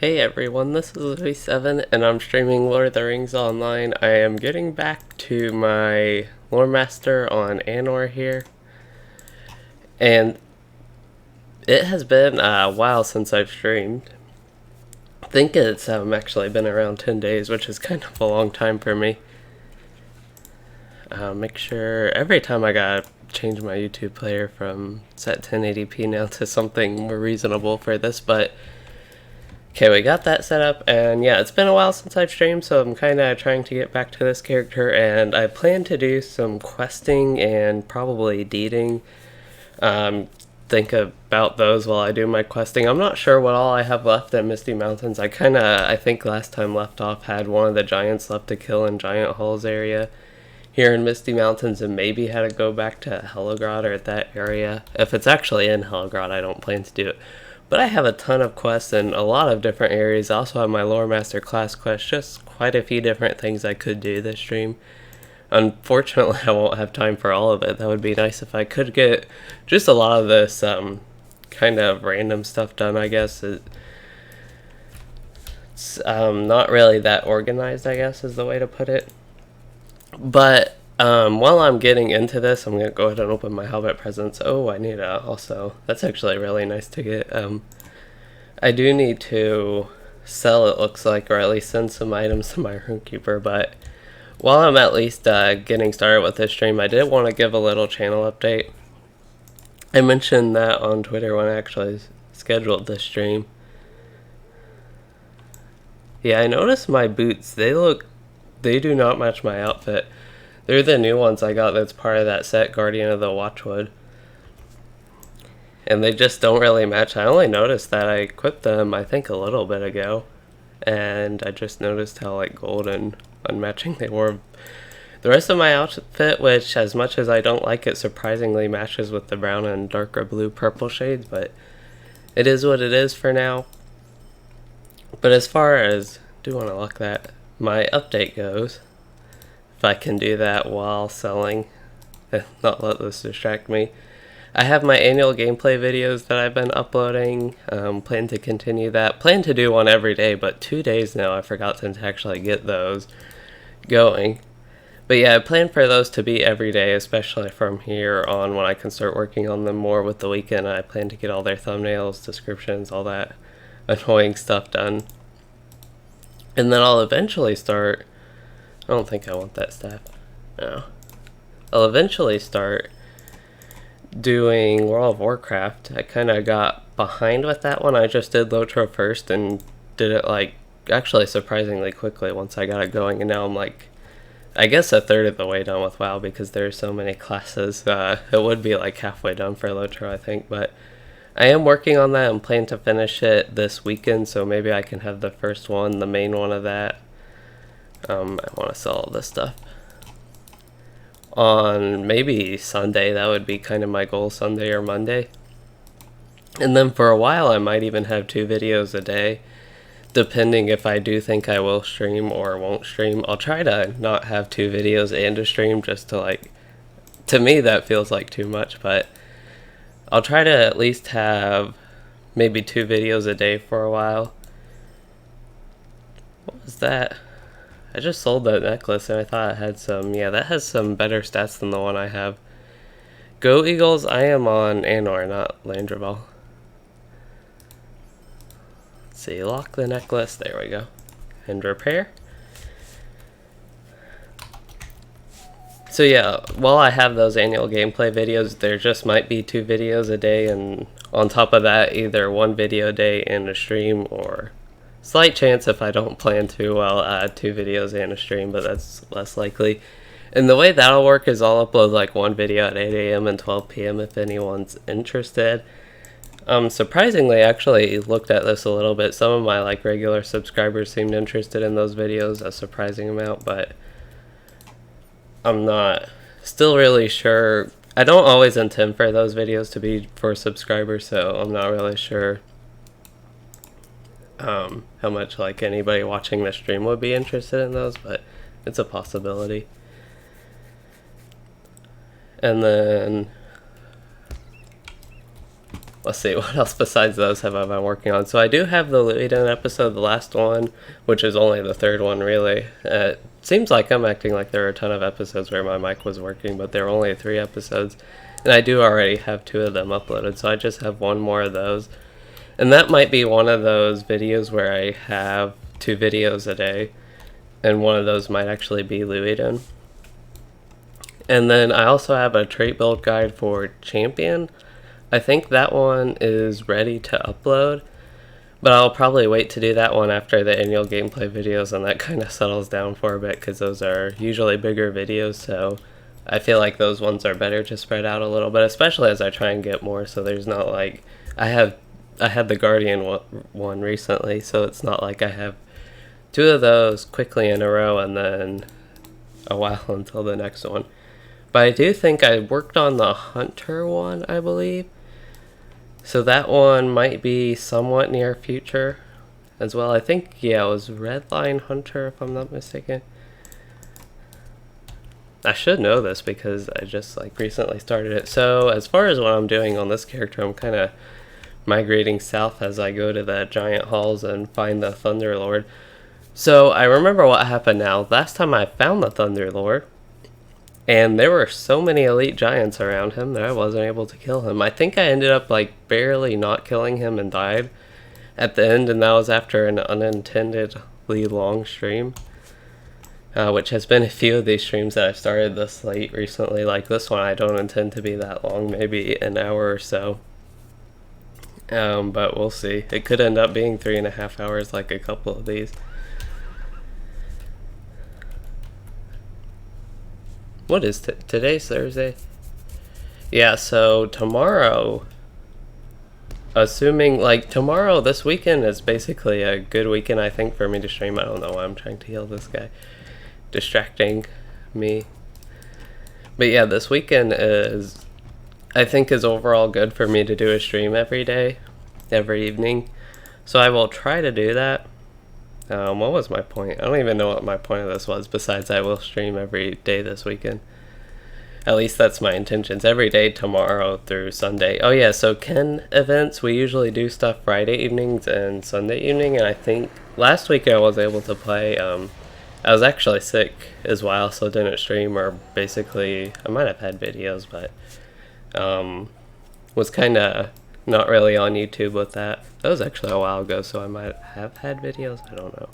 Hey everyone, this is Louis7 and I'm streaming Lord of the Rings Online. I am getting back to my Lore Master on Anor here. And it has been a while since I've streamed. I think it's actually been around 10 days, which is kind of a long time for me. Make sure every time I gotta change my YouTube player from set 1080p now to something more reasonable for this, but okay, we got that set up, and yeah, it's been a while since I've streamed, so I'm kind of trying to get back to this character, and I plan to do some questing and probably deeding. Think about those while I do my questing. I'm not sure what all I have left at Misty Mountains. I think last time left off had one of the giants left to kill in Giant Halls area here in Misty Mountains, and maybe had to go back to Helogrod or that area. If it's actually in Helogrod, I don't plan to do it. But I have a ton of quests in a lot of different areas. I also have my Lore Master class quest, just quite a few different things I could do this stream. Unfortunately, I won't have time for all of it. That would be nice if I could get just a lot of this kind of random stuff done, I guess. It's not really that organized, I guess, is the way to put it. But while I'm getting into this, I'm going to go ahead and open my Hobbit presents. Oh, I need to also, that's actually really nice to get. I do need to sell, it looks like, or at least send some items to my Runekeeper, but while I'm at least getting started with this stream, I did want to give a little channel update. I mentioned that on Twitter when I actually scheduled this stream. Yeah, I noticed my boots, they do not match my outfit. They're the new ones I got that's part of that set, Guardian of the Watchwood. And they just don't really match. I only noticed that I equipped them, I think, a little bit ago. And I just noticed how, like, gold and unmatching they were. The rest of my outfit, which, as much as I don't like it, surprisingly matches with the brown and darker blue purple shades. But it is what it is for now. But as far as, do want to lock that, my update goes, if I can do that while selling and not let this distract me, I have my annual gameplay videos that I've been uploading. Plan to continue that. Plan to do one every day, but 2 days now I forgot to actually get those going. But yeah, I plan for those to be every day, especially from here on when I can start working on them more with the weekend. I plan to get all their thumbnails, descriptions, all that annoying stuff done. And then I'll eventually start, I don't think I want that staff. No. I'll eventually start doing World of Warcraft. I kind of got behind with that one. I just did LOTRO first and did it, like, actually surprisingly quickly once I got it going. And now I'm, like, I guess a third of the way done with WoW because there's so many classes. It would be, like, halfway done for LOTRO, I think. But I am working on that and plan to finish it this weekend. So maybe I can have the first one, the main one of that. I want to sell all this stuff on maybe Sunday. That would be kind of my goal, Sunday or Monday. And then for a while I might even have 2 videos a day, depending if I do think I will stream or won't stream. I'll try to not have 2 videos and a stream, just to, like, to me that feels like too much, but I'll try to at least have maybe 2 videos a day for a while. What was that? I just sold that necklace and I thought it had some, yeah, that has some better stats than the one I have. Go Eagles, I am on Anor, not Landrabal. Let's see, lock the necklace, there we go. And repair. So yeah, while I have those annual gameplay videos, there just might be 2 videos a day, and on top of that, either 1 video a day and a stream, or slight chance if I don't plan to, I'll add 2 videos and a stream, but that's less likely. And the way that'll work is I'll upload, like, 1 video at 8 AM and 12 PM if anyone's interested. Surprisingly, I actually looked at this a little bit. Some of my, like, regular subscribers seemed interested in those videos, a surprising amount, but I'm not still really sure. I don't always intend for those videos to be for subscribers, so I'm not really sure how much, like, anybody watching the stream would be interested in those, but it's a possibility. And then let's see, what else besides those have I been working on? So I do have the Luiden episode, the last one, which is only the third one, really. It seems like I'm acting like there are a ton of episodes where my mic was working, but there are only 3 episodes. And I do already have 2 of them uploaded, so I just have 1 more of those. And that might be one of those videos where I have 2 videos a day, and one of those might actually be Luiden. And then I also have a trait build guide for Champion. I think that one is ready to upload, but I'll probably wait to do that one after the annual gameplay videos and that kind of settles down for a bit, because those are usually bigger videos, so I feel like those ones are better to spread out a little bit, especially as I try and get more, so there's not like, I had the Guardian one recently, so it's not like I have 2 of those quickly in a row and then a while until the next one. But I do think I worked on the Hunter one, I believe. So that one might be somewhat near future as well. I think, yeah, it was Redline Hunter, if I'm not mistaken. I should know this because I just like recently started it. So as far as what I'm doing on this character, I'm kind of migrating south as I go to the giant halls and find the Thunderlord. So I remember what happened now. Last time I found the Thunderlord, and there were so many elite giants around him that I wasn't able to kill him. I think I ended up like barely not killing him and died at the end, and that was after an unintendedly long stream. Which has been a few of these streams that I've started this late recently. Like this one, I don't intend to be that long, maybe an hour or so. But we'll see. It could end up being 3.5 hours like a couple of these. What is today's Thursday? Yeah, so tomorrow, assuming like tomorrow, this weekend is basically a good weekend, I think, for me to stream. I don't know why I'm trying to heal this guy, distracting me. But yeah, this weekend is, I think, is overall good for me to do a stream every day, every evening. So I will try to do that. What was my point? I don't even know what my point of this was, besides I will stream every day this weekend. At least that's my intentions. Every day tomorrow through Sunday. Oh yeah, so Ken events, we usually do stuff Friday evenings and Sunday evening, and I think last week I was able to play. I was actually sick as well, so didn't stream, or basically, I might have had videos, but was kind of not really on YouTube with that. That was actually a while ago, so I might have had videos, I don't know.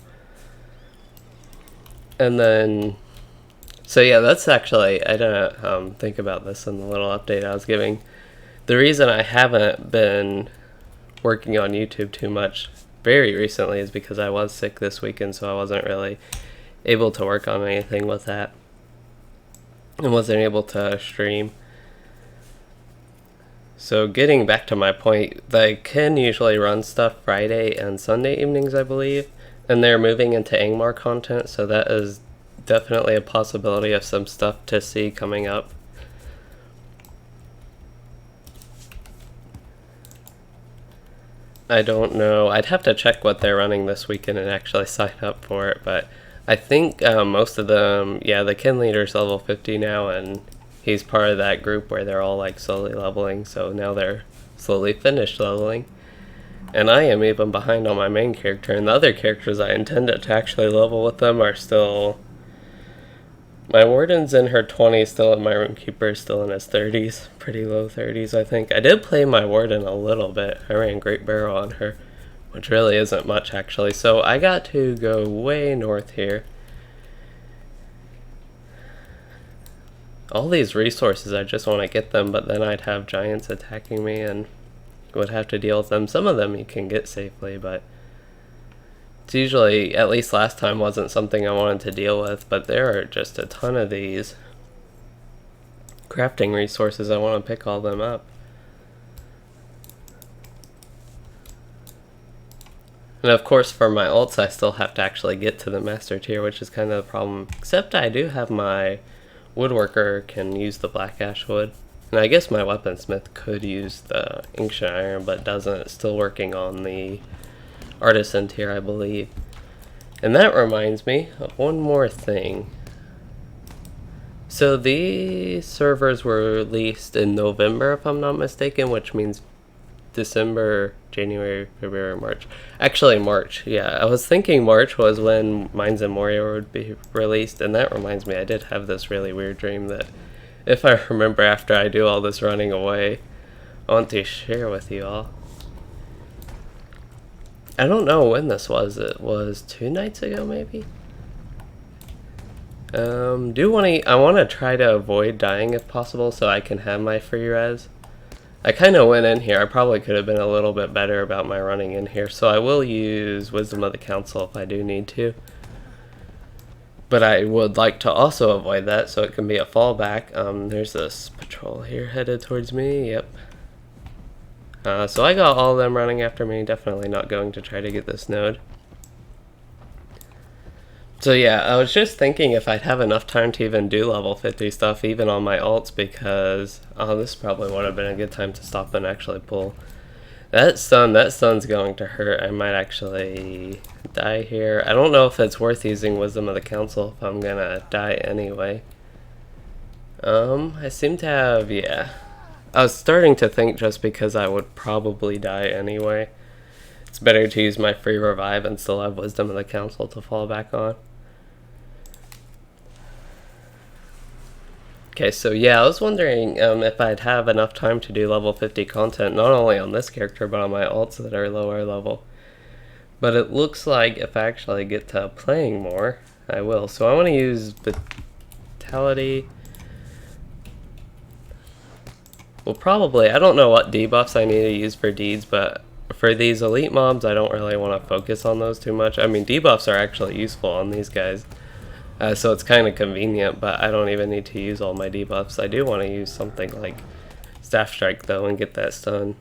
And then, so yeah, that's actually, I didn't think about this in the little update I was giving. The reason I haven't been working on YouTube too much very recently is because I was sick this weekend, so I wasn't really able to work on anything with that. And wasn't able to stream. So getting back to my point, they can usually run stuff Friday and Sunday evenings, I believe, and they're moving into Angmar content, so that is definitely a possibility of some stuff to see coming up. I don't know, I'd have to check what they're running this weekend and actually sign up for it, but I think most of them, yeah, the Ken leader's level 50 now, and he's part of that group where they're all like slowly leveling, so now they're slowly finished leveling. And I am even behind on my main character, and the other characters I intended to actually level with them are still... My Warden's in her 20s still, and my Runekeeper is still in his 30s. Pretty low 30s, I think. I did play my Warden a little bit. I ran Great Barrel on her, which really isn't much actually. So I got to go way north here. All these resources, I just want to get them, but then I'd have giants attacking me and would have to deal with them. Some of them you can get safely, but it's usually, at least last time, wasn't something I wanted to deal with, but there are just a ton of these crafting resources. I want to pick all them up. And of course, for my ults, I still have to actually get to the master tier, which is kind of the problem. Except I do have my woodworker can use the black ash wood. And I guess my weaponsmith could use the ancient iron, but doesn't. It's still working on the artisan tier, I believe. And that reminds me of one more thing. So these servers were released in November, if I'm not mistaken, which means December, January, February, March. Actually, March. Yeah, I was thinking March was when Mines and Moria would be released, and that reminds me, I did have this really weird dream that, if I remember after I do all this running away, I want to share with you all. I don't know when this was. It was 2 nights ago, maybe? I want to try to avoid dying if possible so I can have my free res. I kind of went in here. I probably could have been a little bit better about my running in here, so I will use Wisdom of the Council if I do need to. But I would like to also avoid that so it can be a fallback. There's this patrol here headed towards me. Yep. So I got all of them running after me. Definitely not going to try to get this node. So yeah, I was just thinking if I'd have enough time to even do level 50 stuff, even on my alts, because this probably would have been a good time to stop and actually pull. That stun's going to hurt. I might actually die here. I don't know if it's worth using Wisdom of the Council if I'm gonna die anyway. I seem to have, yeah. I was starting to think just because I would probably die anyway, it's better to use my free revive and still have Wisdom of the Council to fall back on. Okay, so yeah, I was wondering if I'd have enough time to do level 50 content, not only on this character, but on my alts that are lower level. But it looks like if I actually get to playing more, I will. So I want to use Vitality. Well, probably, I don't know what debuffs I need to use for deeds, but for these elite mobs, I don't really want to focus on those too much. I mean, debuffs are actually useful on these guys. So it's kind of convenient, but I don't even need to use all my debuffs. I do want to use something like Staff Strike, though, and get that stun.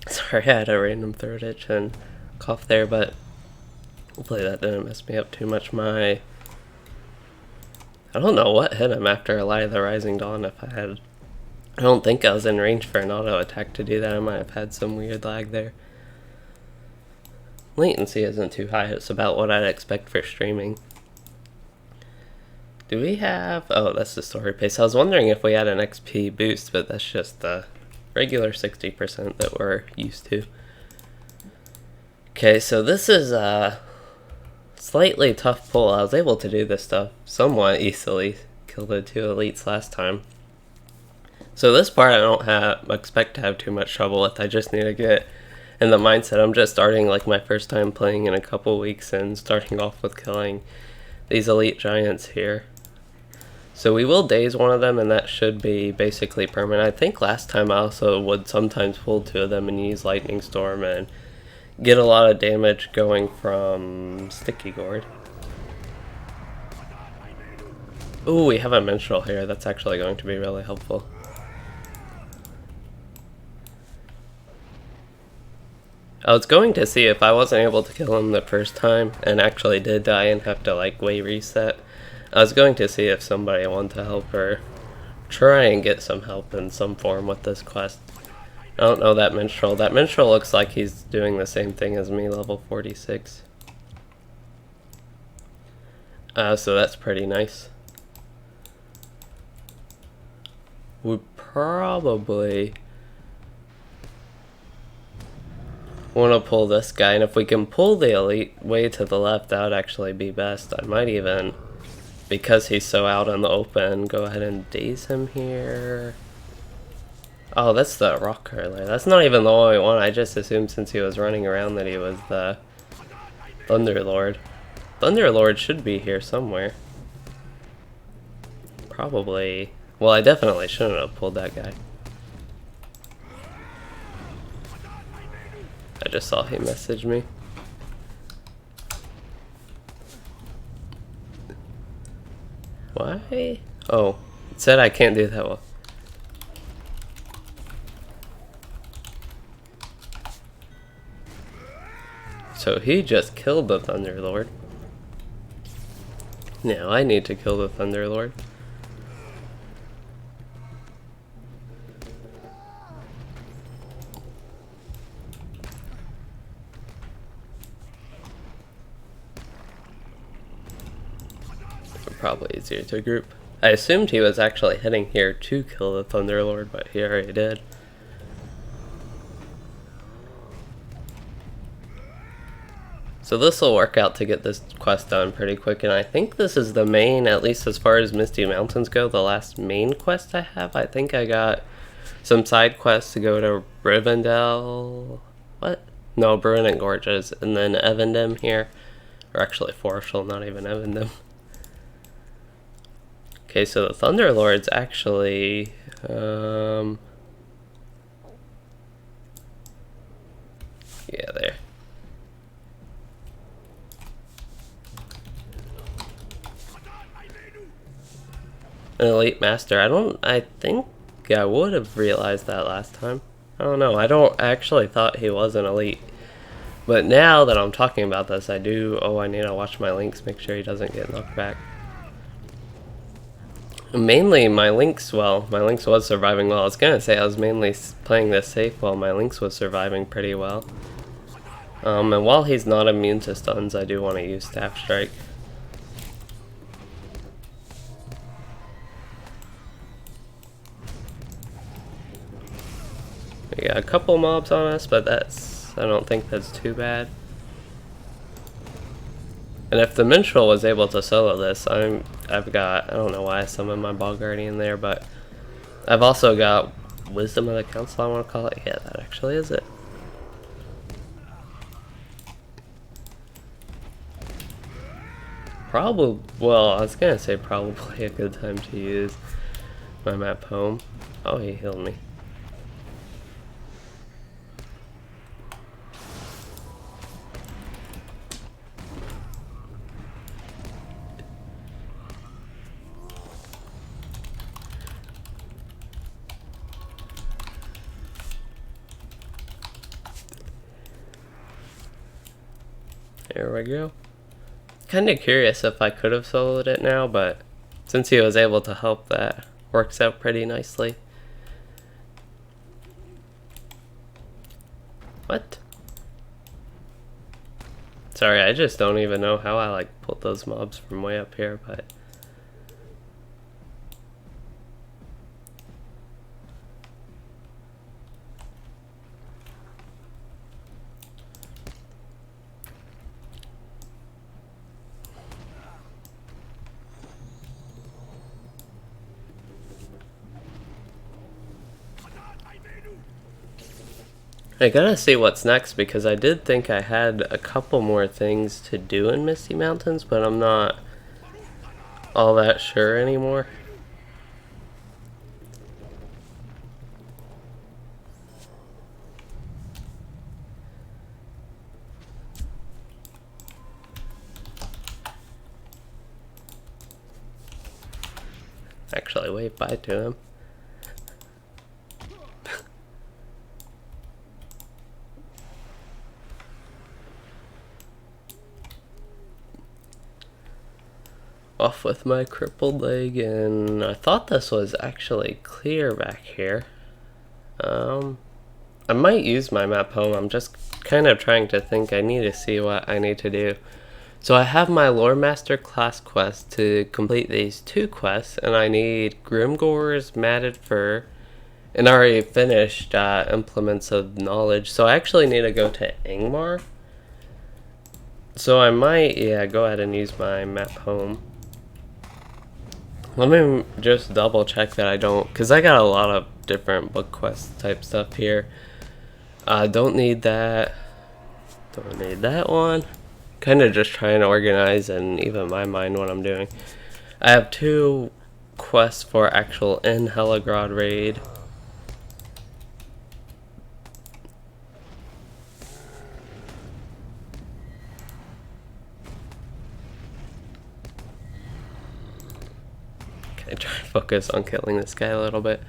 Sorry, I had a random throat itch and cough there, but hopefully that didn't mess me up too much. I don't know what hit him after Lie of the Rising Dawn. I don't think I was in range for an auto attack to do that. I might have had some weird lag there. Latency isn't too high. It's about what I'd expect for streaming. Do we have... Oh, that's the story pace. I was wondering if we had an XP boost, but that's just the regular 60% that we're used to. Okay, so this is a slightly tough pull. I was able to do this stuff somewhat easily. Killed the 2 elites last time. So this part I don't expect to have too much trouble with. I just need to get in the mindset. I'm just starting like my first time playing in a couple weeks and starting off with killing these elite giants here. So we will daze one of them and that should be basically permanent. I think last time I also would sometimes pull 2 of them and use Lightning Storm and get a lot of damage going from Sticky Gourd. Ooh, we have a Minstrel here. That's actually going to be really helpful. I was going to see if I wasn't able to kill him the first time and actually did die and have to like way reset. I was going to see if somebody wanted to help or try and get some help in some form with this quest. I don't know that Minstrel. That Minstrel looks like he's doing the same thing as me, level 46. So that's pretty nice. We probably want to pull this guy, and if we can pull the elite way to the left, that would actually be best. I might even, because he's so out in the open, go ahead and daze him here. Oh, that's the rock curler. That's not even the only one. I just assumed since he was running around that he was the Thunderlord. Thunderlord should be here somewhere. Probably. Well, I definitely shouldn't have pulled that guy. I just saw he messaged me. Why? Oh, it said I can't do that well. So he just killed the Thunderlord. Now I need to kill the Thunderlord. probably easier to group. I assumed he was actually heading here to kill the Thunderlord, but he already did. So this will work out to get this quest done pretty quick, and I think this is the main, at least as far as Misty Mountains go, the last main quest I have. I think I got some side quests to go to Rivendell. What? No, Bruinen Gorges, and then Evendem here. Or actually Forshall, not even Evendem. Okay, so the Thunderlord's actually... yeah, there. An elite master. I think I would have realized that last time. I don't know. I actually thought he was an elite. But now that I'm talking about this, I need to watch my links, make sure he doesn't get knocked back. Mainly my links was surviving well. I was gonna say I was mainly playing this safe while my links was surviving pretty well. And while he's not immune to stuns, I do want to use Staff Strike. We got a couple mobs on us, but I don't think that's too bad. And if the Minstrel was able to solo this, I've got, I don't know why I summoned my Ball Guardian there, but I've also got Wisdom of the Council, I want to call it. Yeah, that actually is it. Well, I was gonna say probably a good time to use my map home. Oh, he healed me. There we go. Kinda curious if I could have soloed it now, but since he was able to help, that works out pretty nicely. What? Sorry, I just don't even know how I pulled those mobs from way up here, but I gotta see what's next, because I did think I had a couple more things to do in Misty Mountains, but I'm not all that sure anymore. Actually, wave bye to him. Off with my crippled leg, and I thought this was actually clear back here. I might use my map home. I'm just kind of trying to think. I need to see what I need to do. So I have my Lore Master class quest to complete these two quests, and I need Grimgore's Matted Fur, and I already finished Implements of Knowledge. So I actually need to go to Angmar. So I might, yeah, go ahead and use my map home. Let me just double check that I don't, because I got a lot of different book quest type stuff here. Don't need that. Don't need that one. Kind of just trying to organize and even my mind what I'm doing. I have two quests for actual in Helagrod raid. I try to focus on killing this guy a little bit.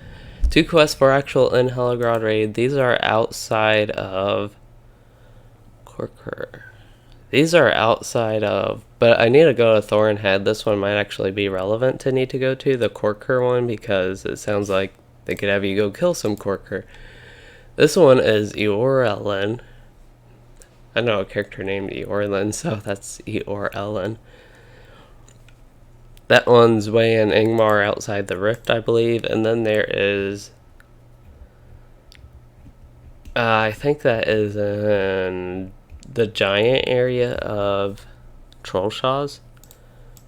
Two quests for actual in Helagrod raid. These are outside of Corker. These are outside of, but I need to go to Thornhead. This one might actually be relevant to need to go to, the Corker one, because it sounds like they could have you go kill some Corker. This one is Eorlin. I know a character named Eorlin, so that's Eorlin. That one's way in Ingmar outside the Rift, I believe. And then there is... I think that is in the giant area of Trollshaws.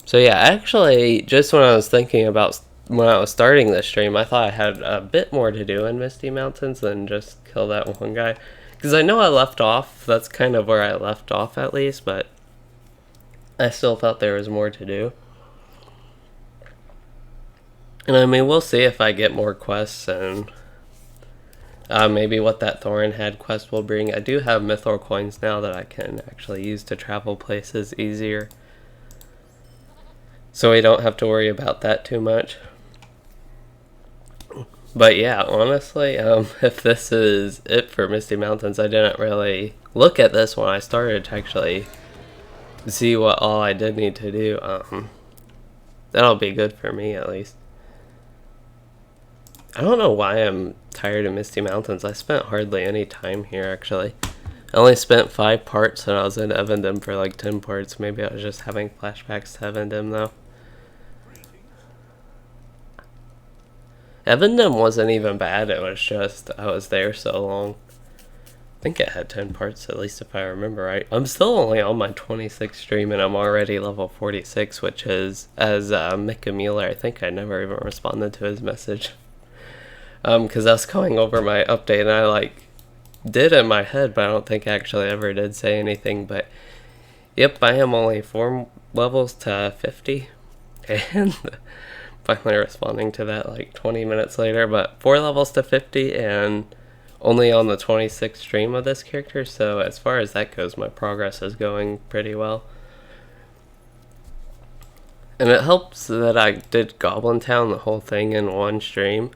So yeah, actually, just when I was thinking about when I was starting this stream, I thought I had a bit more to do in Misty Mountains than just kill that one guy. Because I know I left off, that's kind of where I left off at least, but I still thought there was more to do. And I mean, we'll see if I get more quests and maybe what that Thorin Head quest will bring. I do have Mythor coins now that I can actually use to travel places easier. So we don't have to worry about that too much. But yeah, honestly, if this is it for Misty Mountains, I didn't really look at this when I started to actually see what all I did need to do. That'll be good for me at least. I don't know why I'm tired of Misty Mountains. I spent hardly any time here actually. I only spent 5 parts and I was in Evendom for like 10 parts. Maybe I was just having flashbacks to Evendom though. Evendom wasn't even bad, it was just I was there so long. I think it had 10 parts at least if I remember right. I'm still only on my 26th stream and I'm already level 46, which is, as Mika Mueller, I think I never even responded to his message. Because I was going over my update and I like did in my head, but I don't think I actually ever did say anything. But yep, I am only 4 levels to 50 and finally responding to that like 20 minutes later, but 4 levels to 50 and only on the 26th stream of this character, so as far as that goes, my progress is going pretty well. And it helps that I did Goblin Town, the whole thing, in one stream.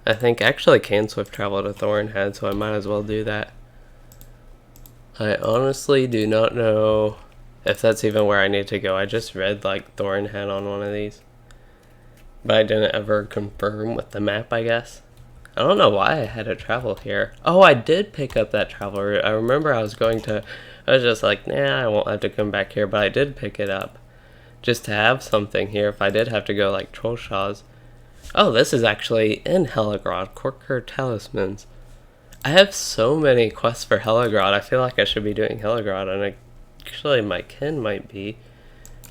I think actually can swift travel to Thorinhead, so I might as well do that. I honestly do not know if that's even where I need to go. I just read like Thorinhead on one of these, but I didn't ever confirm with the map, I guess. I don't know why I had to travel here. Oh, I did pick up that travel route. I remember I was just like, nah, I won't have to come back here, but I did pick it up just to have something here if I did have to go like Trollshaws. Oh, this is actually in Helagrod, Corker Talismans. I have so many quests for Helagrod. I feel like I should be doing Helagrod, and actually my kin might be.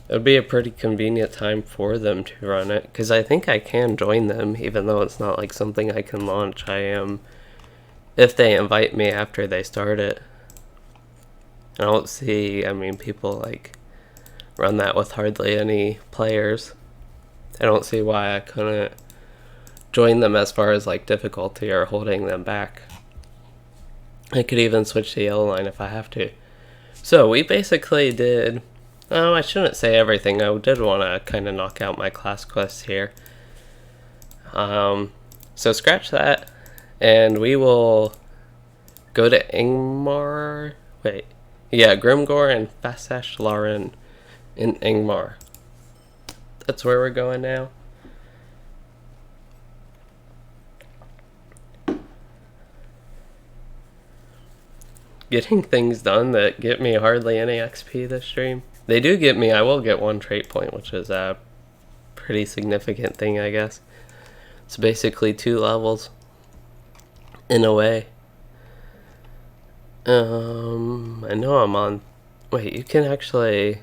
It would be a pretty convenient time for them to run it, because I think I can join them, even though it's not like something I can launch. I am, if they invite me after they start it. I don't see, I mean, people like run that with hardly any players. I don't see why I couldn't join them as far as like difficulty or holding them back. I could even switch to yellow line if I have to. So we basically did, oh, I shouldn't say everything. I did want to kind of knock out my class quests here. So scratch that, and we will go to Ingmar. Wait, yeah, Grimgor and Fasash Lauren in Ingmar. That's where we're going now. Getting things done that get me hardly any XP this stream. They do get me, I will get 1 trait point, which is a pretty significant thing, I guess. It's basically 2 levels, in a way. I know I'm on, wait, you can actually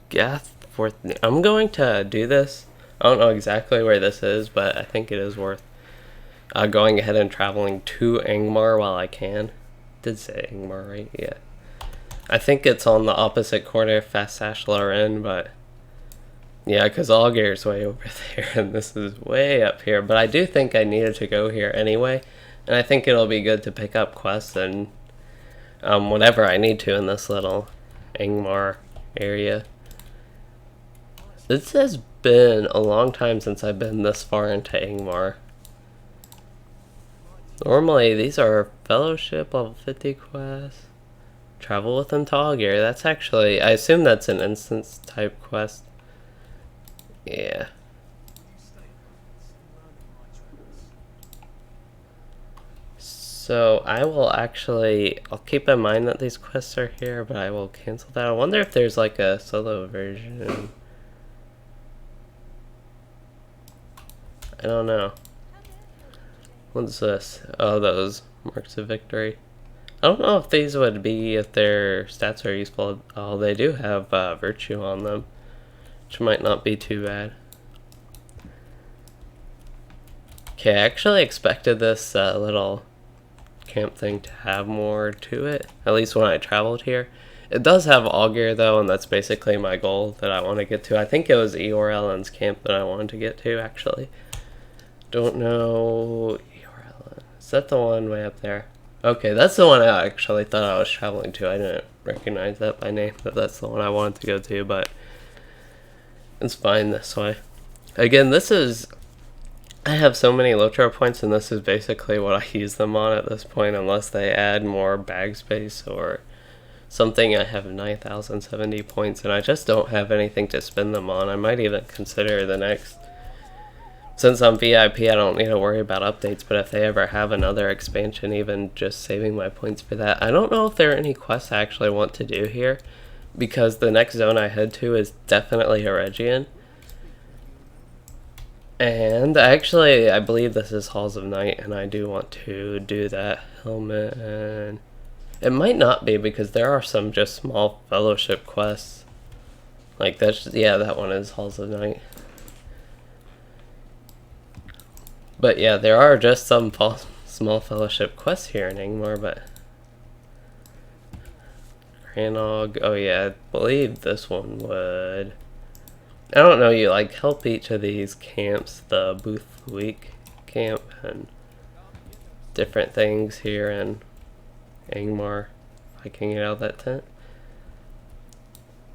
get fourth. I'm going to do this. I don't know exactly where this is, but I think it is worth going ahead and traveling to Ingmar while I can. Did say Ingmar, right? Yeah. I think it's on the opposite corner of Fasash Lauren, but yeah, because Algeir's way over there, and this is way up here. But I do think I needed to go here anyway, and I think it'll be good to pick up quests and whatever I need to in this little Ingmar area. This has been a long time since I've been this far into Ingmar. Normally, these are Fellowship level 50 quests. Travel with them to Algeir. That's actually, I assume that's an instance type quest. Yeah. So I will actually, I'll keep in mind that these quests are here, but I will cancel that. I wonder if there's like a solo version. I don't know. What's this? Oh, those marks of victory. I don't know if these would be, if their stats are useful. Oh, they do have virtue on them, which might not be too bad. Okay, I actually expected this little camp thing to have more to it, at least when I traveled here. It does have auger though, and that's basically my goal that I want to get to. I think it was Anor LM's camp that I wanted to get to, actually. Don't know. Is that the one way up there? Okay, that's the one I actually thought I was traveling to. I didn't recognize that by name, but that's the one I wanted to go to, but it's fine this way. Again, this is... I have so many LOTRO points, and this is basically what I use them on at this point, unless they add more bag space or something. I have 9,070 points, and I just don't have anything to spend them on. I might even consider the next... Since I'm VIP, I don't need to worry about updates, but if they ever have another expansion, even just saving my points for that. I don't know if there are any quests I actually want to do here, because the next zone I head to is definitely Heregion. And actually, I believe this is Halls of Night, and I do want to do that helmet, and it might not be, because there are some just small fellowship quests. Like, that's, yeah, that one is Halls of Night. But yeah, there are just some small fellowship quests here in Angmar, but... Cranog, oh yeah, I believe this one would... I don't know, you like help each of these camps, the Booth Week camp, and different things here in Angmar, if I can get out of that tent.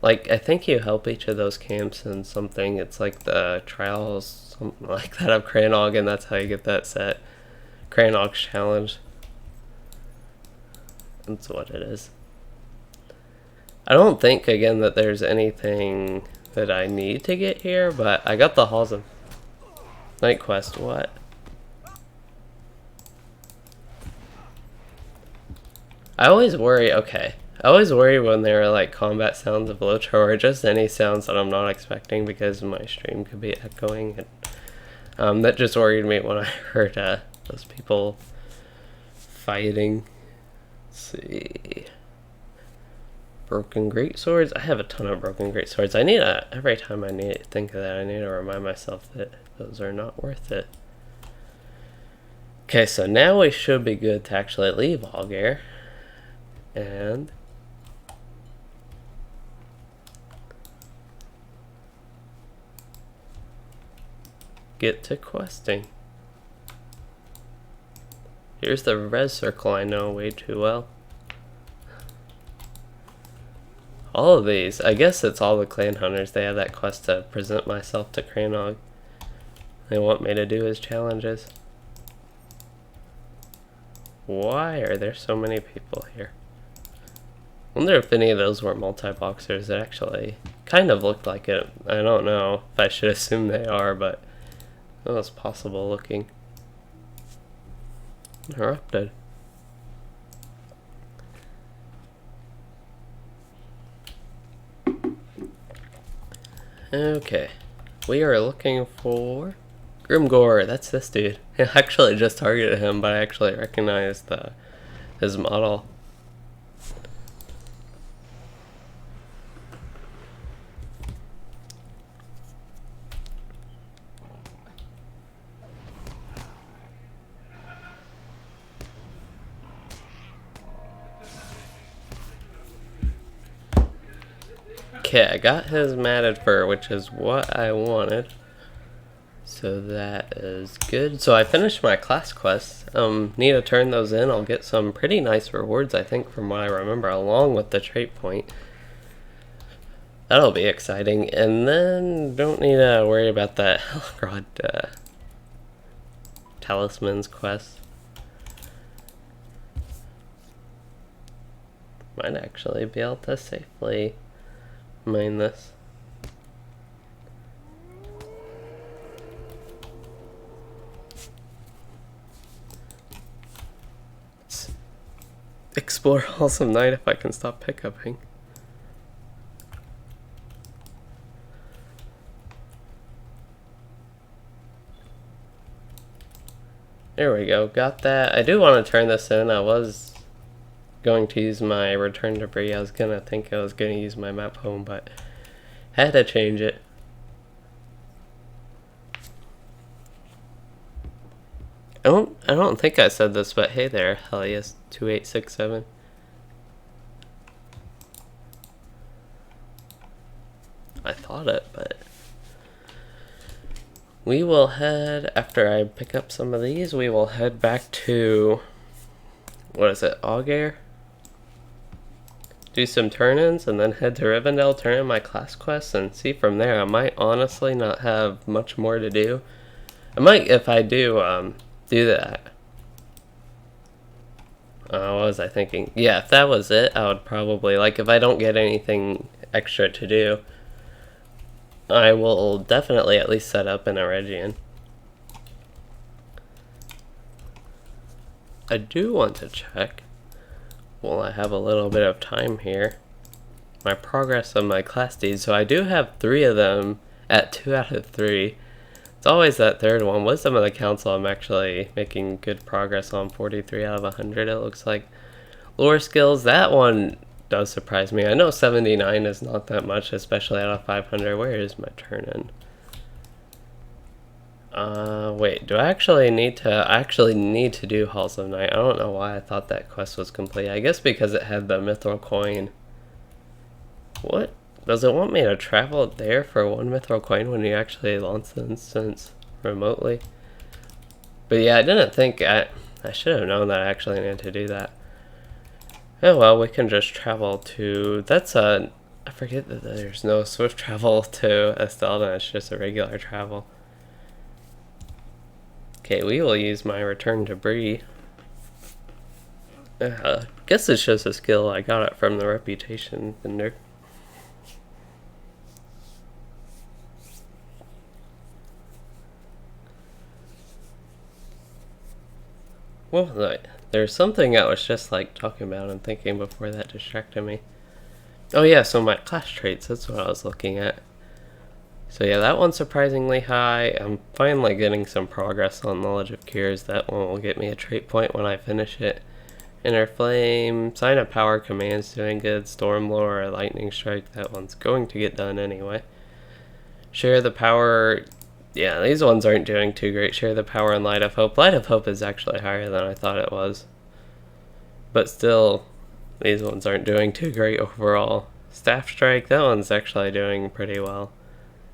Like, I think you help each of those camps in something, it's like the trials, something like that of Cranog, and that's how you get that set. Cranog's challenge. That's what it is. I don't think, again, that there's anything that I need to get here, but I got the Halls of Night quest. What? I always worry, okay. I always worry when there are like combat sounds of LOTRO or just any sounds that I'm not expecting because my stream could be echoing. And, that just worried me when I heard those people fighting. Let's see. Broken greatswords. I have a ton of broken greatswords. I need every time I need to think of that, I need to remind myself that those are not worth it. Okay, so now we should be good to actually leave Augur. And get to questing. Here's the res circle I know way too well. All of these, I guess it's all the clan hunters, they have that quest to present myself to Cranog. They want me to do his challenges. Why are there so many people here? I wonder if any of those were multi-boxers. It actually kind of looked like it. I don't know if I should assume they are, but it was possible looking. Erupted. Okay, we are looking for Grimgore. That's this dude. I actually just targeted him, but I actually recognized his model. Okay, I got his matted fur, which is what I wanted. So that is good. So I finished my class quests. Need to turn those in. I'll get some pretty nice rewards, I think, from what I remember, along with the trait point. That'll be exciting. And then don't need to worry about that Helgrod Talisman's quest. Might actually be able to safely mine this. explore Awesome Night if I can stop pickuping. There we go, got that. I do want to turn this in. I was going to use my return debris. I was gonna think I was gonna use my map home, but had to change it. I don't think I said this, but hey there, hell yes, 2867. I thought it, but we will head, after I pick up some of these, we will head back to, what is it, Augair? Do some turn-ins, and then head to Rivendell, turn in my class quests, and see from there. I might honestly not have much more to do. I might, if I do, do that. What was I thinking? Yeah, if that was it, I would probably, like, if I don't get anything extra to do, I will definitely at least set up in Eregion. I do want to check, while I have a little bit of time here, my progress on my class deeds. So I do have 3 of them at 2 out of 3. It's always that third one. Wisdom of the Council I'm actually making good progress on, 43 out of 100 it looks like. Lore skills, that one does surprise me. I know 79 is not that much, especially out of 500. Where is my turn-in? Wait, do I actually need to... I actually need to do Halls of Night. I don't know why I thought that quest was complete. I guess because it had the Mithril coin. What? Does it want me to travel there for 1 Mithril coin when you actually launch the instance remotely? But yeah, I didn't think... I should have known that I actually needed to do that. Oh well, we can just travel to... That's a... I forget that there's no swift travel to Estelda. It's just a regular travel. Okay, we will use my return debris. Guess it's just a skill. I got it from the reputation vendor. Well, there's something I was just like talking about and thinking before that distracted me. Oh yeah, so my class traits, that's what I was looking at. So yeah, that one's surprisingly high. I'm finally getting some progress on Knowledge of Cures. That one will get me a trait point when I finish it. Inner Flame, Sign of Power Command's doing good. Storm Lore, Lightning Strike, that one's going to get done anyway. Share the Power... Yeah, these ones aren't doing too great. Share the Power and Light of Hope. Light of Hope is actually higher than I thought it was. But still, these ones aren't doing too great overall. Staff Strike, that one's actually doing pretty well.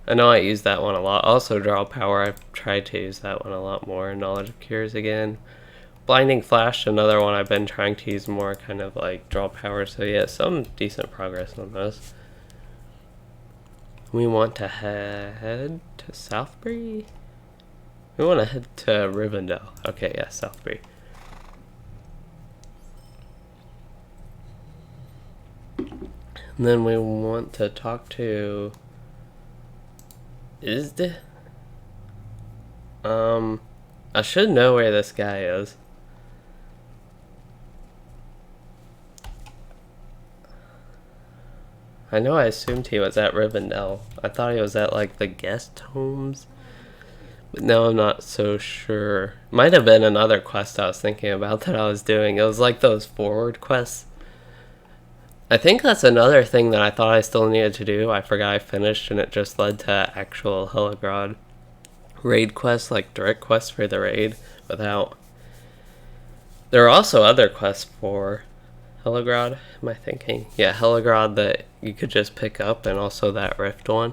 I know I use that one a lot. Also, Draw Power, I've tried to use that one a lot more. Knowledge of Cures again. Blinding Flash, another one I've been trying to use more, kind of like Draw Power. So yeah, some decent progress on those. We want to head to Southbury? We want to head to Rivendell. Okay, yeah, Southbury. And then we want to talk to... I should know where this guy is. I know I assumed he was at Rivendell. I thought he was at like the guest homes. But now I'm not so sure. Might have been another quest I was thinking about that I was doing. It was like those forward quests. I think that's another thing that I thought I still needed to do. I forgot I finished and it just led to actual Heligrod raid quests, like direct quests for the raid without... There are also other quests for Heligrod, am I thinking? Yeah, Heligrod that you could just pick up, and also that Rift one.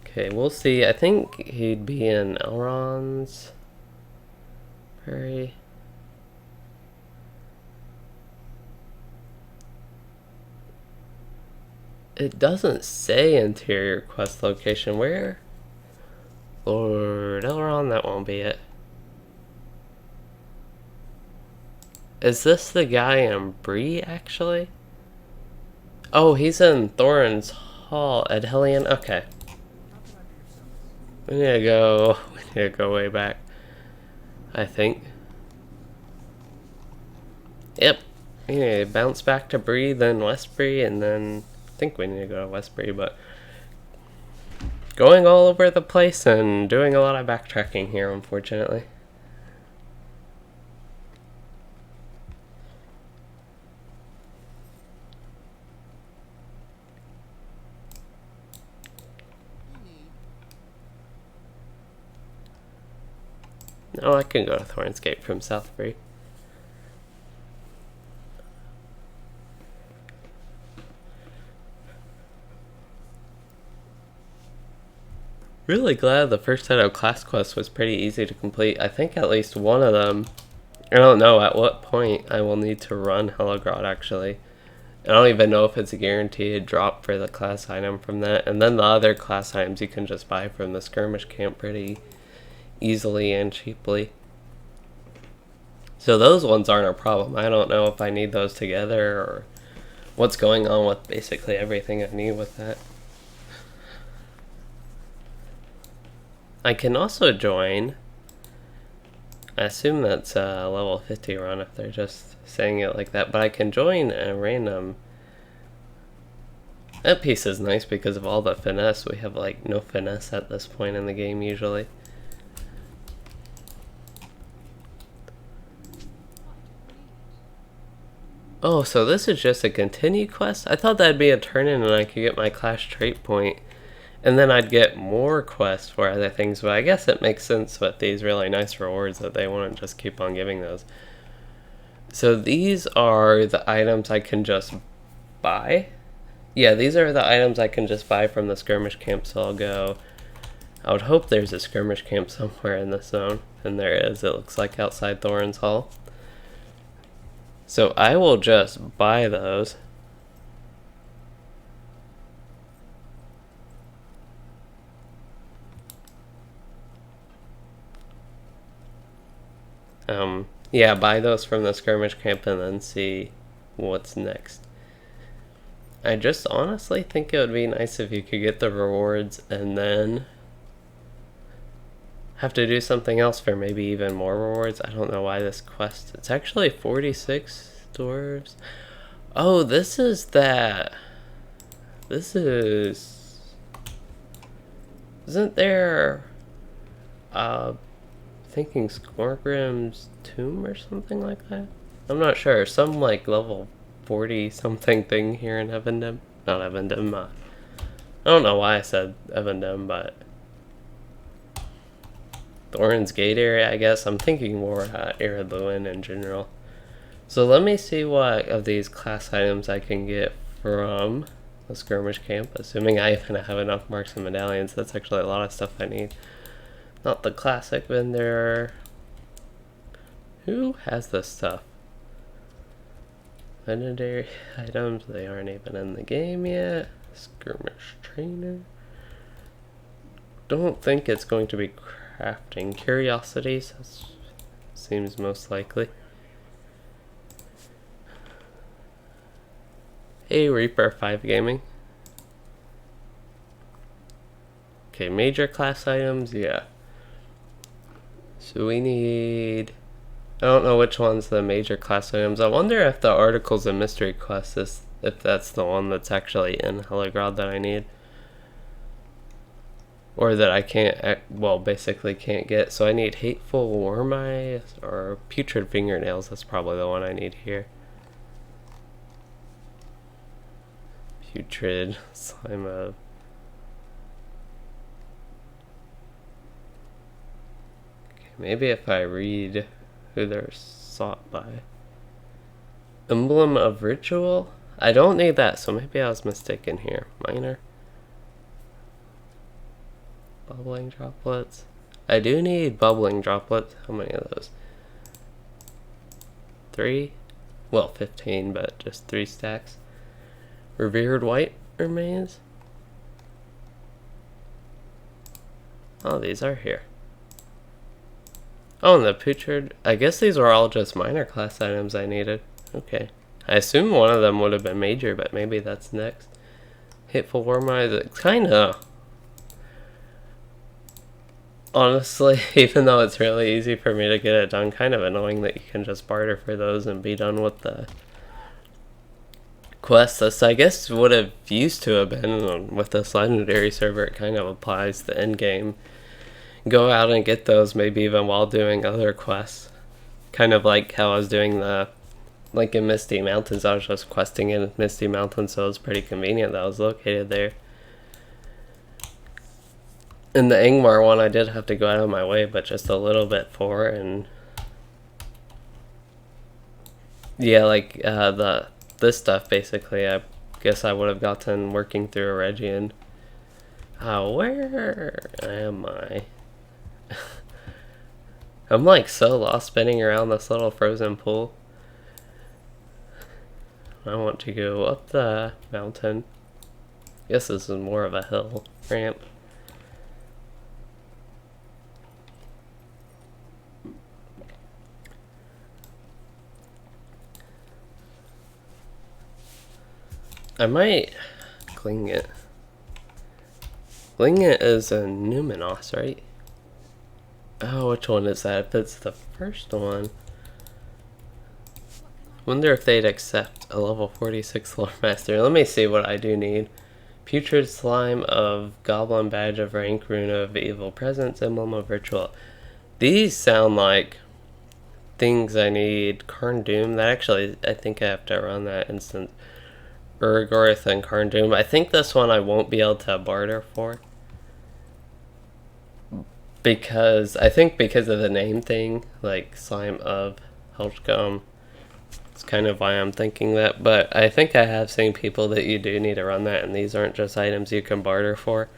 Okay, we'll see. I think he'd be in Elrond's Prairie. It doesn't say interior quest location. Where? Lord Elrond, that won't be it. Is this the guy in Bree, actually? Oh, he's in Thorin's Hall at Hellion. Okay. We need to go way back. I think. Yep. We need to bounce back to Bree, then West Bree, and then I think we need to go to West Bree, but going all over the place and doing a lot of backtracking here, unfortunately. Oh, I can go to Thornscape from Southbury. Really glad the first set of class quests was pretty easy to complete. I think at least one of them, I don't know at what point I will need to run Helogrod actually. I don't even know if it's a guaranteed drop for the class item from that. And then the other class items you can just buy from the skirmish camp pretty easily and cheaply. So those ones aren't a problem. I don't know if I need those together or what's going on with basically everything I need with that. I can also join, I assume that's a level 50 run if they're just saying it like that, but I can join a random. That piece is nice because of all the finesse. We have like no finesse at this point in the game usually. Oh, so this is just a continue quest? I thought that'd be a turn-in and I could get my class trait point. And then I'd get more quests for other things, but I guess it makes sense with these really nice rewards that they want to just keep on giving those. So these are the items I can just buy. Yeah, these are the items I can just buy from the skirmish camp, so I'll go. I would hope there's a skirmish camp somewhere in this zone, and there is. It looks like outside Thorin's Hall. So I will just buy those. Yeah, buy those from the skirmish camp and then see what's next. I just honestly think it would be nice if you could get the rewards and then have to do something else for maybe even more rewards. I don't know why this quest, it's actually 46 dwarves. Oh, this is that. This is, isn't there thinking Skorgrim's tomb or something like that? I'm not sure. Some like level 40 something thing here in Evendem. Not Evendem. I don't know why I said Evendem, but Thorin's Gate area, I guess. I'm thinking more Iriluin in general. So let me see what of these class items I can get from the skirmish camp, assuming I even have enough marks and medallions. That's actually a lot of stuff I need. Not the classic vendor. Who has this stuff? Legendary items, they aren't even in the game yet. Skirmish trainer. Don't think it's going to be crafting. Curiosities, that seems most likely. Hey, Reaper 5 Gaming. Okay, major class items, yeah. So we need, I don't know which one's the major class items. I wonder if the Articles of Mystery quest is, if that's the one that's actually in Helogrod that I need. Or that I can't, well, basically can't get. So I need Hateful Worm Eyes or Putrid Fingernails. That's probably the one I need here. Putrid Slime of. Maybe if I read who they're sought by. Emblem of Ritual? I don't need that, so maybe I was mistaken here. Minor. Bubbling Droplets. I do need Bubbling Droplets. How many of those? 3? Well, 15, but just 3 stacks. Revered White Remains? Oh, these are here. Oh, and the Putrid, I guess these were all just minor class items I needed. Okay. I assume one of them would have been major, but maybe that's next. Hateful Worm Eyes, it's kinda. Honestly, even though it's really easy for me to get it done, kind of annoying that you can just barter for those and be done with the quest. This, I guess, would have used to have been with this legendary server. It kind of applies the end game. Go out and get those, maybe even while doing other quests. Kind of like how I was doing like in Misty Mountains. I was just questing in Misty Mountains, so it was pretty convenient that I was located there. In the Ingmar one, I did have to go out of my way, but just a little bit for, and yeah, like this stuff basically, I guess I would have gotten working through a region. Where am I? I'm like so lost spinning around this little frozen pool. I want to go up the mountain. Guess this is more of a hill ramp. I might cling it. Cling it is a Numenos, right? Oh, which one is that? If it's the first one. Wonder if they'd accept a level 46 lore master. Let me see what I do need. Putrid slime of goblin badge of rank, rune of evil presence, emblem of ritual. These sound like things I need. Karn Doom. That actually, I think I have to run that instance. Urgorth and Karn Doom. I think this one I won't be able to barter for. Because, I think because of the name thing, like Slime of Helchcom. It's kind of why I'm thinking that, but I think I have seen people that you do need to run that, and these aren't just items you can barter for.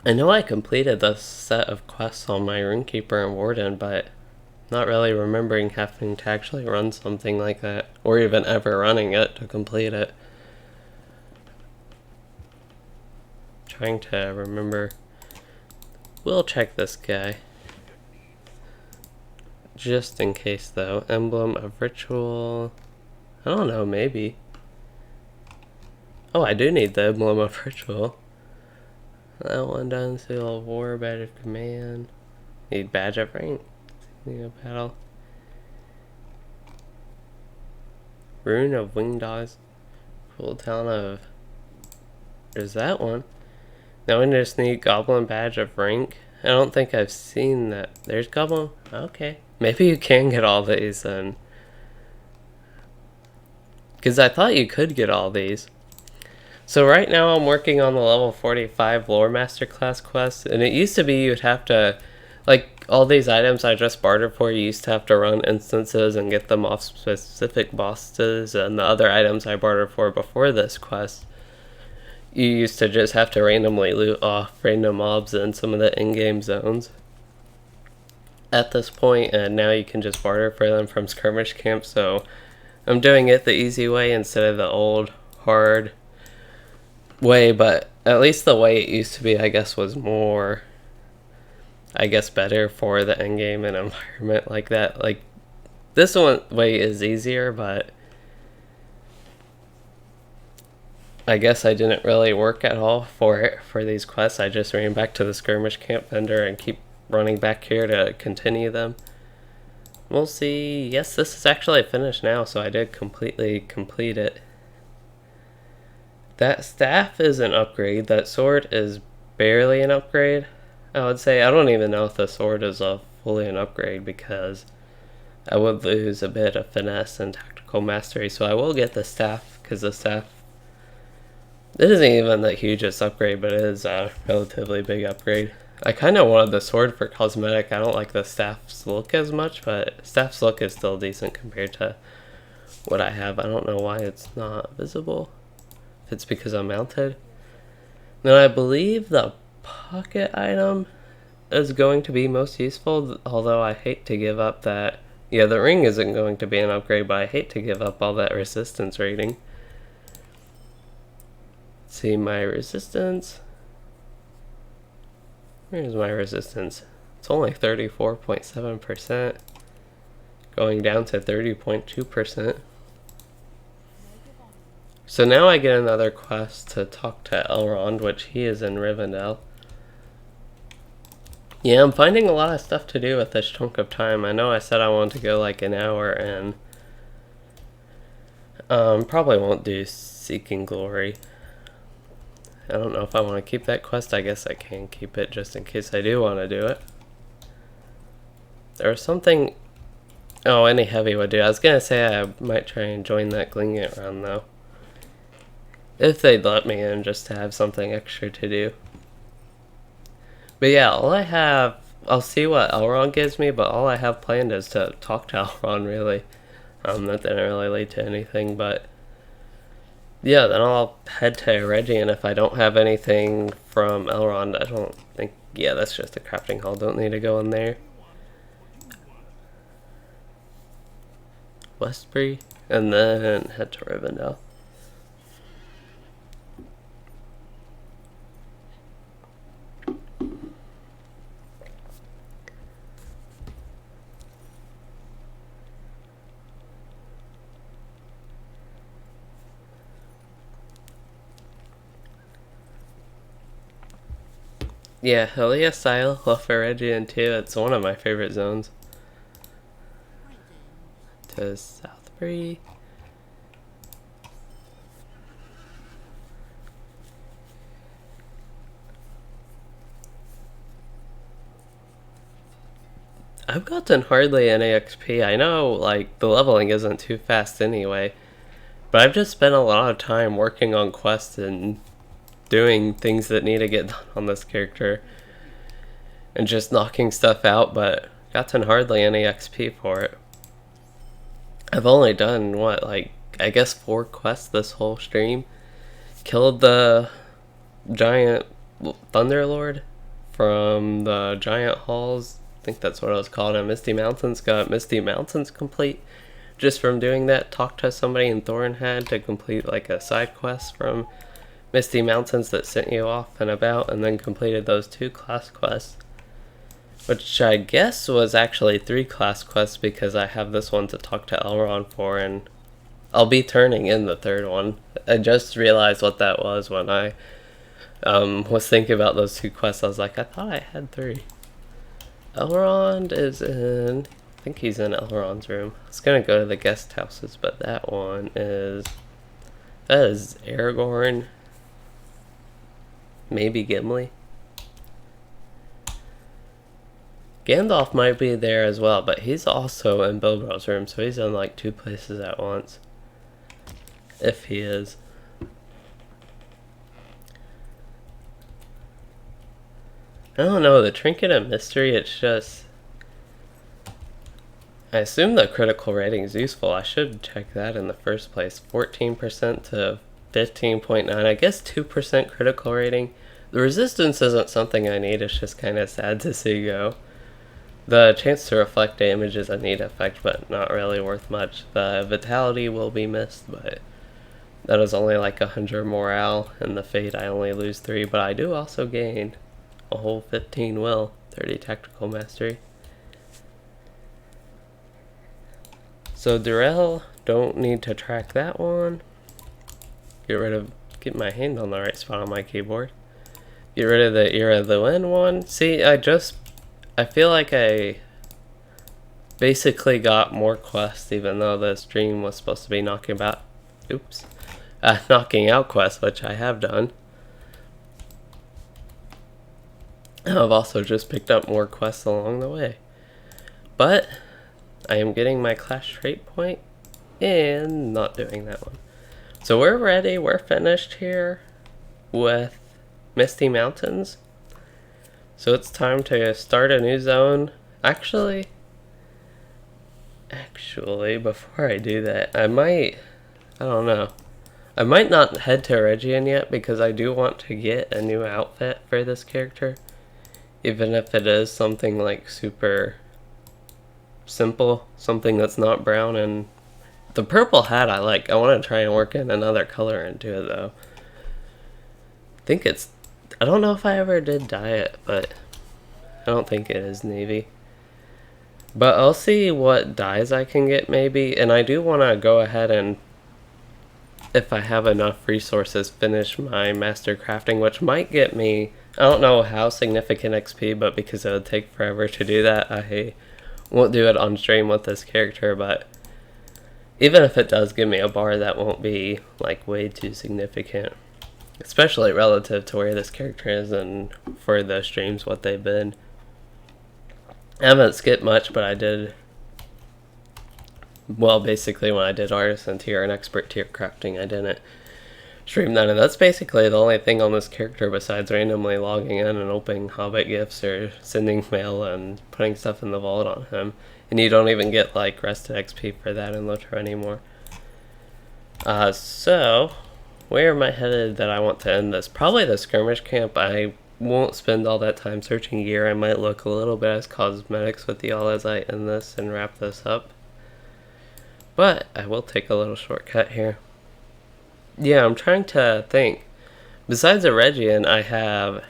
I know I completed the set of quests on my Runekeeper and Warden, but not really remembering having to actually run something like that, or even ever running it to complete it. Trying to remember. We'll check this guy. Just in case though. Emblem of ritual. I don't know, maybe. Oh, I do need the emblem of ritual. That one done. Seal of war, badge of command. Need badge of rank. Need a battle. Rune of winged dogs. Cool town of. There's that one. Now we just need goblin badge of rank. I don't think I've seen that. There's goblin. Okay. Maybe you can get all these then. Because I thought you could get all these. So right now I'm working on the level 45 lore masterclass quest. And it used to be you'd have to, like all these items I just bartered for, you used to have to run instances and get them off specific bosses. And the other items I bartered for before this quest, you used to just have to randomly loot off random mobs in some of the in-game zones. At this point, and now you can just barter for them from skirmish camp, so I'm doing it the easy way instead of the old hard way, but at least the way it used to be, I guess, was more, I guess, better for the endgame and environment like that. Like, this one way is easier, but I guess I didn't really work at all for it, for these quests. I just ran back to the skirmish camp vendor and keep running back here to continue them. We'll see. Yes, this is actually finished now, so I did completely complete it. That staff is an upgrade. That sword is barely an upgrade. I would say I don't even know if the sword is a fully an upgrade because I would lose a bit of finesse and tactical mastery. So I will get the staff because the staff, it isn't even the hugest upgrade, but it is a relatively big upgrade. I kind of wanted the sword for cosmetic. I don't like the staff's look as much, but staff's look is still decent compared to what I have. I don't know why it's not visible. If it's because I'm mounted. Then I believe the pocket item is going to be most useful, although I hate to give up that. Yeah, the ring isn't going to be an upgrade, but I hate to give up all that resistance rating. Let's see my resistance. Where's my resistance? It's only 34.7%, going down to 30.2%. So now I get another quest to talk to Elrond, which he is in Rivendell. Yeah, I'm finding a lot of stuff to do with this chunk of time. I know I said I wanted to go like an hour, and probably won't do Seeking Glory. I don't know if I want to keep that quest. I guess I can keep it just in case I do want to do it. There was something... Oh, any heavy would do. I was going to say I might try and join that Glingit run, though. If they'd let me in, just to have something extra to do. But yeah, all I have... I'll see what Elrond gives me, but all I have planned is to talk to Elrond, really. That didn't really lead to anything, but... Yeah, then I'll head to Eregion if I don't have anything from Elrond. I don't think... Yeah, that's just a crafting hall. Don't need to go in there. Westbury, and then head to Rivendell. Yeah, Helia Style, love Eregion too. It's one of my favorite zones. To Southbury. I've gotten hardly any XP. I know, like, the leveling isn't too fast anyway, but I've just spent a lot of time working on quests and doing things that need to get done on this character and just knocking stuff out, but gotten hardly any XP for it. I've only done, what, like, I guess 4 quests this whole stream. Killed the giant Thunderlord from the giant halls. I think that's what it was called in Misty Mountains. Got Misty Mountains complete just from doing that. Talked to somebody in Thornhead to complete like a side quest from Misty Mountains that sent you off and about, and then completed those 2 class quests, which I guess was actually 3 class quests because I have this one to talk to Elrond for, and I'll be turning in the 3rd one. I just realized what that was when I was thinking about those 2 quests. I was like, I thought I had 3. Elrond is in... I think he's in Elrond's room. I was gonna go to the guest houses, but that one is... That is Aragorn. Maybe Gimli. Gandalf might be there as well, but he's also in Bilbo's room, so he's in like 2 places at once. If he is. I don't know, the Trinket of Mystery, it's just... I assume the critical rating is useful. I should check that in the first place. 14% to 15.9. I guess 2% critical rating. The resistance isn't something I need, it's just kind of sad to see go. The chance to reflect damage is a neat effect, but not really worth much. The vitality will be missed, but that is only like 100 morale, and the fate I only lose 3, but I do also gain a whole 15 will, 30 tactical mastery. So Durell, don't need to track that one. Get my hand on the right spot on my keyboard. Get rid of the Era of the Wind one. See, I feel like I basically got more quests, even though the stream was supposed to be knocking out quests, which I have done. I've also just picked up more quests along the way. But I am getting my class trait point and not doing that one. So we're ready, we're finished here with Misty Mountains. So it's time to start a new zone. Actually, before I do that, I don't know. I might not head to Eregion yet because I do want to get a new outfit for this character. Even if it is something like super simple, something that's not brown. And the purple hat I like. I want to try and work in another color into it though. I don't know if I ever did dye it, but I don't think it is navy. But I'll see what dyes I can get maybe, and I do want to go ahead and if I have enough resources, finish my master crafting, which might get me, I don't know how significant XP, but because it would take forever to do that, I won't do it on stream with this character. But even if it does give me a bar, that won't be like way too significant, especially relative to where this character is and for the streams what they've been. I haven't skipped much, but I did, well, basically when I did artisan tier and expert tier crafting, I didn't stream that, and that's basically the only thing on this character besides randomly logging in and opening Hobbit gifts or sending mail and putting stuff in the vault on him. And you don't even get like rested XP for that in LOTRO anymore. So where am I headed that I want to end this? Probably the skirmish camp. I won't spend all that time searching gear. I might look a little bit as cosmetics with y'all as I end this and wrap this up. But I will take a little shortcut here. Yeah, I'm trying to think. Besides a Region, I have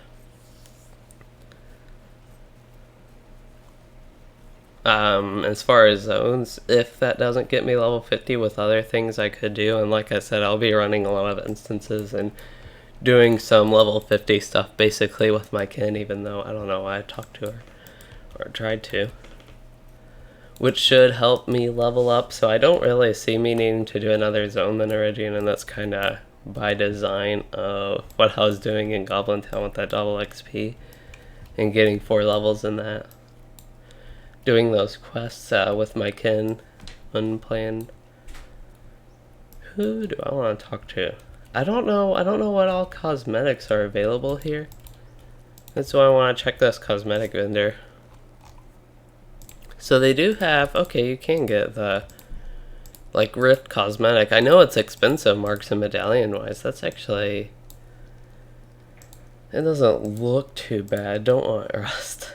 as far as zones, if that doesn't get me level 50 with other things I could do, and like I said, I'll be running a lot of instances and doing some level 50 stuff basically with my kin, even though I don't know why I talked to her or tried to, which should help me level up. So I don't really see me needing to do another zone than a Region, and that's kind of by design of what I was doing in Goblin Town with that double XP and getting 4 levels in that. Doing those quests with my kin unplanned. Who do I want to talk to? I don't know what all cosmetics are available here. That's why I want to check this cosmetic vendor. So they do have, okay, you can get the like Rift cosmetic. I know it's expensive marks and medallion wise. That's actually, it doesn't look too bad. Don't want rust.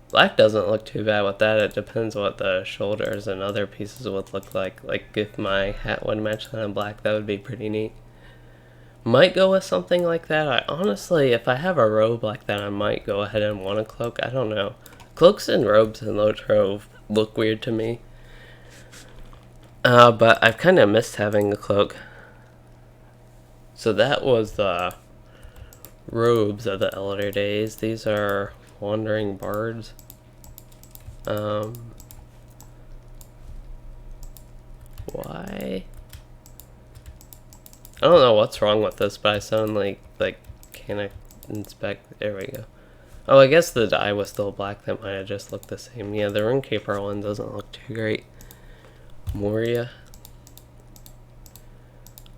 Black doesn't look too bad with that. It depends what the shoulders and other pieces would look like. Like if my hat would match that in black, that would be pretty neat. Might go with something like that. I honestly, if I have a robe like that, I might go ahead and want a cloak. I don't know. Cloaks and robes in LOTRO look weird to me. But I've kind of missed having a cloak. So that was the robes of the elder days. These are wandering bards. Why? I don't know what's wrong with this, but I sound like can't inspect. There we go. Oh, I guess the dye was still black. That might have just looked the same. Yeah, the Runekeeper one doesn't look too great. Moria.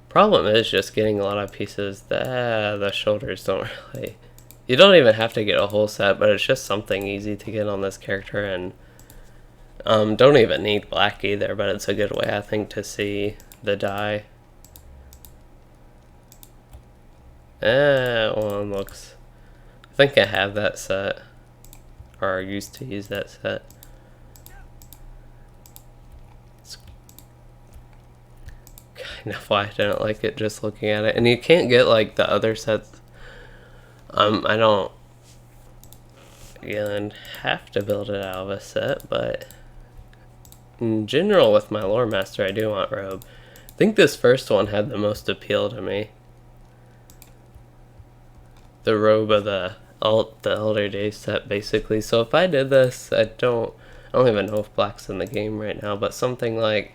Problem is just getting a lot of pieces. The shoulders don't really. You don't even have to get a whole set, but it's just something easy to get on this character, and don't even need black either, but it's a good way, I think, to see the dye. That one looks, I think I have that set, or used to use that set. It's kind of why I didn't like it just looking at it, and you can't get like the other sets. I don't again have to build it out of a set, but in general with my lore master I do want robe. I think this first one had the most appeal to me. The robe of the Elder Days set basically. So if I did this, I don't even know if black's in the game right now, but something like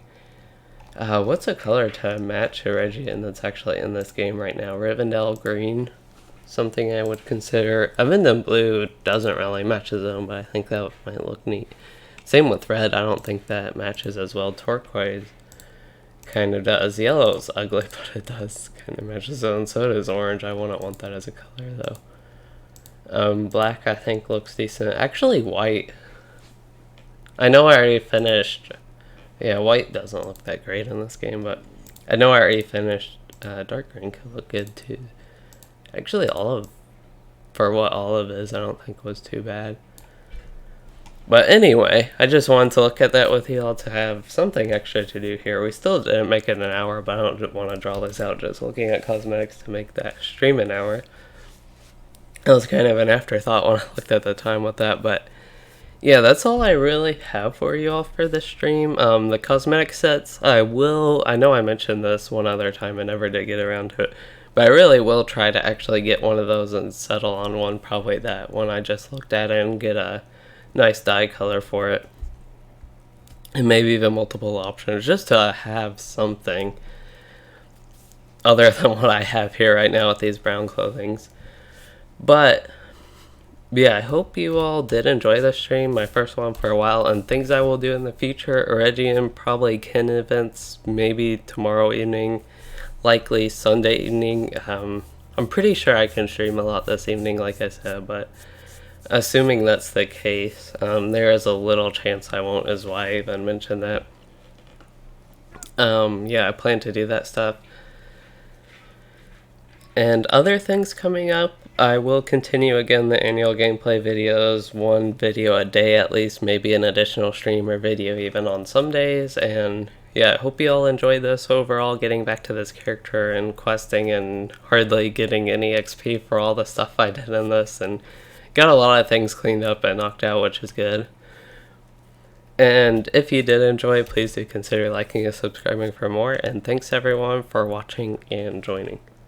what's a color to match a Region that's actually in this game right now? Rivendell green. Something I would consider. Avendum blue doesn't really match his own, but I think that might look neat. Same with red. I don't think that matches as well. Turquoise kind of does. Yellow's ugly, but it does kind of match his own. So does orange. I wouldn't want that as a color though. Black I think looks decent. Actually white. I know I already finished. Yeah, white doesn't look that great in this game, but I know I already finished. Dark green could look good too. Actually, olive, for what olive is, I don't think was too bad. But anyway, I just wanted to look at that with you all to have something extra to do here. We still didn't make it an hour, but I don't want to draw this out just looking at cosmetics to make that stream an hour. That was kind of an afterthought when I looked at the time with that, but Yeah, that's all I really have for you all for this stream. The cosmetic sets, I know I mentioned this one other time, I never did get around to it, but I really will try to actually get one of those and settle on one, probably that one I just looked at, and get a nice dye color for it. And maybe even multiple options, just to have something other than what I have here right now with these brown clothings. But yeah, I hope you all did enjoy the stream, my first one for a while, and things I will do in the future. Iridium, probably Kin events, maybe tomorrow evening, likely Sunday evening. I'm pretty sure I can stream a lot this evening, like I said, but assuming that's the case, there is a little chance I won't, is why I even mentioned that. Yeah, I plan to do that stuff. And other things coming up, I will continue again the annual gameplay videos, one video a day at least, maybe an additional stream or video even on some days. And yeah, I hope you all enjoyed this overall, getting back to this character and questing and hardly getting any XP for all the stuff I did in this, and got a lot of things cleaned up and knocked out, which is good. And if you did enjoy, please do consider liking and subscribing for more, and thanks everyone for watching and joining.